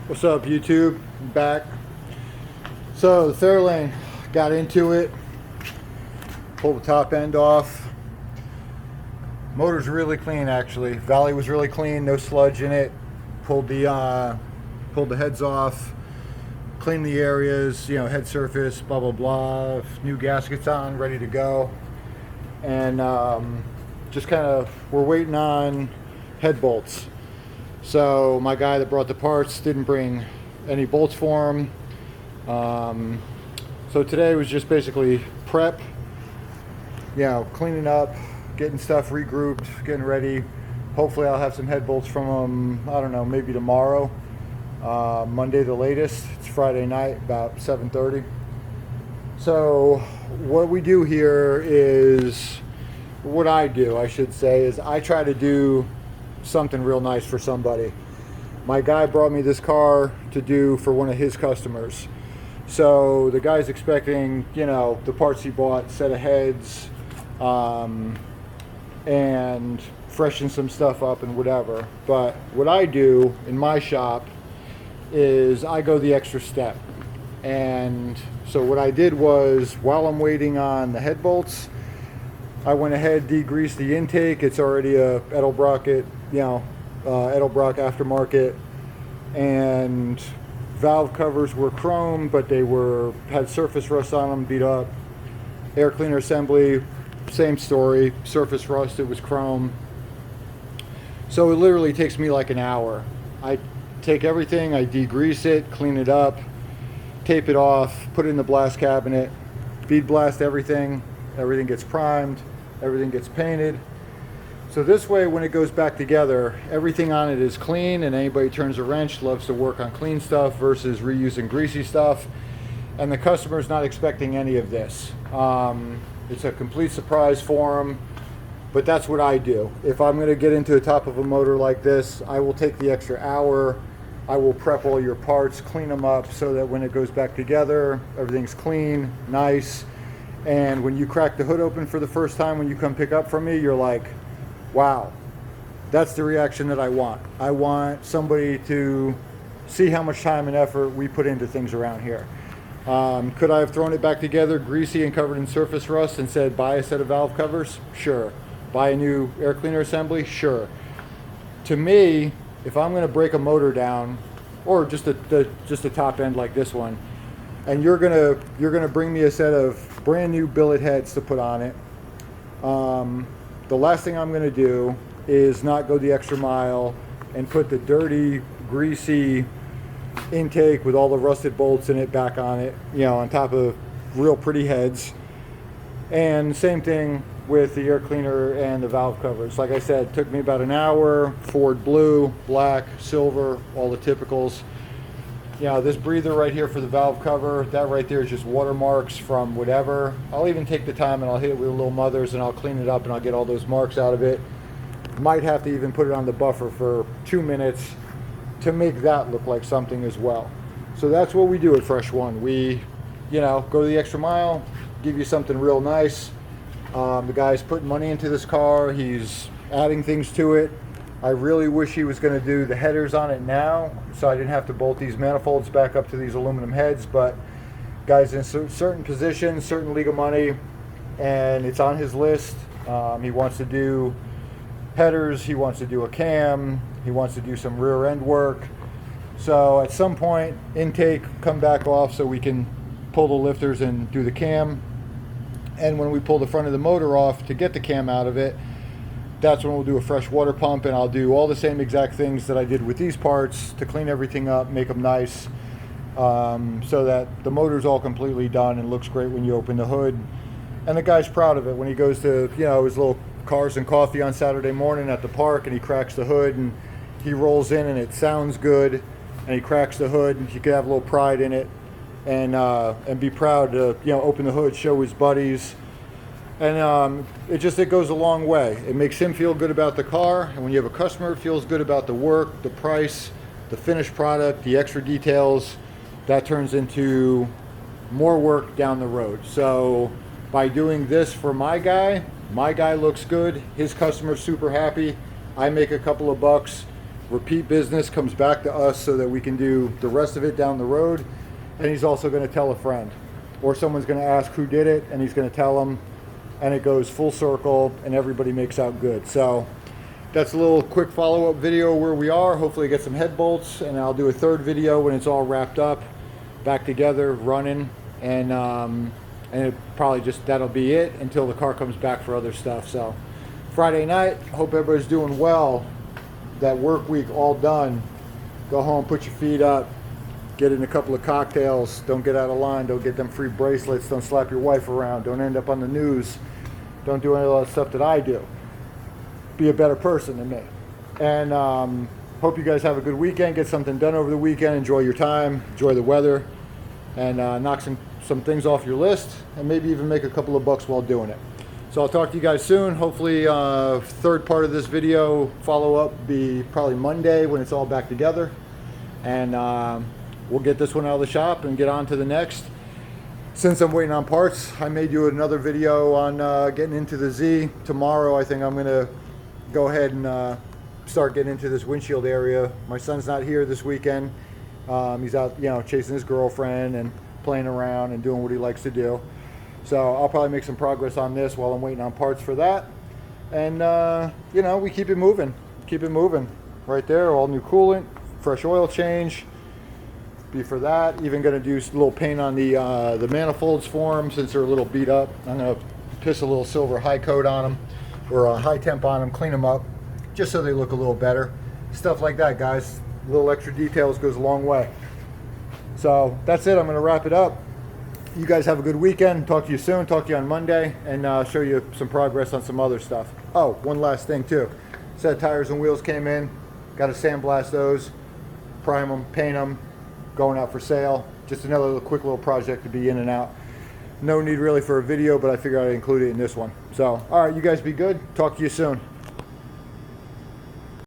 What's up, YouTube? I'm back. So the Fairlane, got into it, pulled the top end off. Motor's really clean, actually. Valley was really clean, no sludge in it. Pulled the heads off, cleaned the areas, head surface, blah blah blah. New gaskets on, ready to go, and just kind of we're waiting on head bolts. So my guy that brought the parts didn't bring any bolts for him. So today was just basically prep, cleaning up, getting stuff regrouped, getting ready. Hopefully I'll have some head bolts from him, I don't know, maybe tomorrow, Monday the latest. It's Friday night, about 7:30. So what we do here is, what I do, I should say, is I try to do something real nice for somebody. My guy brought me this car to do for one of his customers. So the guy's expecting, the parts he bought, set of heads, and freshen some stuff up and whatever. But what I do in my shop is I go the extra step. And so what I did was, while I'm waiting on the head bolts, I went ahead, degreased the intake. It's already a Edelbrock aftermarket, and valve covers were chrome, but they had surface rust on them, beat up. Air cleaner assembly, same story, surface rust, it was chrome. So it literally takes me like an hour. I take everything, I degrease it, clean it up, tape it off, put it in the blast cabinet, bead blast everything gets primed, everything gets painted. So this way, when it goes back together, everything on it is clean, and anybody turns a wrench loves to work on clean stuff versus reusing greasy stuff. And the customer's not expecting any of this. It's a complete surprise for them, but that's what I do. If I'm gonna get into the top of a motor like this, I will take the extra hour. I will prep all your parts, clean them up so that when it goes back together, everything's clean, nice. And when you crack the hood open for the first time, when you come pick up from me, you're like, wow, that's the reaction that I want. I want somebody to see how much time and effort we put into things around here. Could I have thrown it back together, greasy and covered in surface rust, and said, buy a set of valve covers? Sure. Buy a new air cleaner assembly? Sure. To me, if I'm going to break a motor down, or just a top end like this one, and you're gonna bring me a set of brand new billet heads to put on it, the last thing I'm going to do is not go the extra mile and put the dirty, greasy intake with all the rusted bolts in it back on it, on top of real pretty heads. And same thing with the air cleaner and the valve covers. Like I said, it took me about an hour. Ford blue, black, silver, all the typicals. This breather right here for the valve cover, that right there is just watermarks from whatever. I'll even take the time and I'll hit it with little mothers and I'll clean it up and I'll get all those marks out of it. Might have to even put it on the buffer for 2 minutes to make that look like something as well. So that's what we do at Fresh One. We, go the extra mile, give you something real nice. The guy's putting money into this car. He's adding things to it. I really wish he was going to do the headers on it now, so I didn't have to bolt these manifolds back up to these aluminum heads. But guy's in certain positions, certain legal money, and it's on his list. He wants to do headers, he wants to do a cam, he wants to do some rear end work. So at some point, intake, come back off so we can pull the lifters and do the cam. And when we pull the front of the motor off to get the cam out of it, that's when we'll do a fresh water pump, and I'll do all the same exact things that I did with these parts to clean everything up, make them nice, so that the motor's all completely done and looks great when you open the hood. And the guy's proud of it when he goes to, his little cars and coffee on Saturday morning at the park, and he cracks the hood and he rolls in and it sounds good, and he cracks the hood, and he could have a little pride in it and be proud to, open the hood, show his buddies. And it goes a long way. It makes him feel good about the car, and when you have a customer who feels good about the work, the price, the finished product, the extra details, that turns into more work down the road. So by doing this for my guy looks good, his customer's super happy, I make a couple of bucks, repeat business comes back to us so that we can do the rest of it down the road. And he's also going to tell a friend, or someone's going to ask who did it, and he's going to tell them, and it goes full circle, and everybody makes out good. So that's a little quick follow-up video where we are. Hopefully get some head bolts, and I'll do a third video when it's all wrapped up, back together, running, and it probably just, that'll be it until the car comes back for other stuff. So Friday night, hope everybody's doing well. That work week all done. Go home, put your feet up, get in a couple of cocktails, don't get out of line, don't get them free bracelets, don't slap your wife around, don't end up on the news, don't do any of that stuff that I do. Be a better person than me. And hope you guys have a good weekend, get something done over the weekend, enjoy your time, enjoy the weather, and knock some things off your list, and maybe even make a couple of bucks while doing it. So I'll talk to you guys soon. Hopefully third part of this video follow-up be probably Monday when it's all back together. And we'll get this one out of the shop and get on to the next. Since I'm waiting on parts, I may do another video on getting into the Z. Tomorrow I think I'm going to go ahead and start getting into this windshield area. My son's not here this weekend. He's out, you know, chasing his girlfriend and playing around and doing what he likes to do. So I'll probably make some progress on this while I'm waiting on parts for that. And, you know, we keep it moving. Keep it moving. Right there, all new coolant, fresh oil change. Be for that. Even going to do a little paint on the manifolds for them since they're a little beat up. I'm going to piss a little silver high coat on them, or a high temp on them, clean them up, just so they look a little better. Stuff like that, guys. Little extra details goes a long way. So that's it. I'm going to wrap it up. You guys have a good weekend. Talk to you soon. Talk to you on Monday, and show you some progress on some other stuff. Oh, one last thing too. Set of tires and wheels came in. Got to sandblast those, prime them, paint them. Going out for sale. Just another quick little project to be in and out. No need really for a video, but I figured I'd include it in this one. So, all right, you guys be good. Talk to you soon.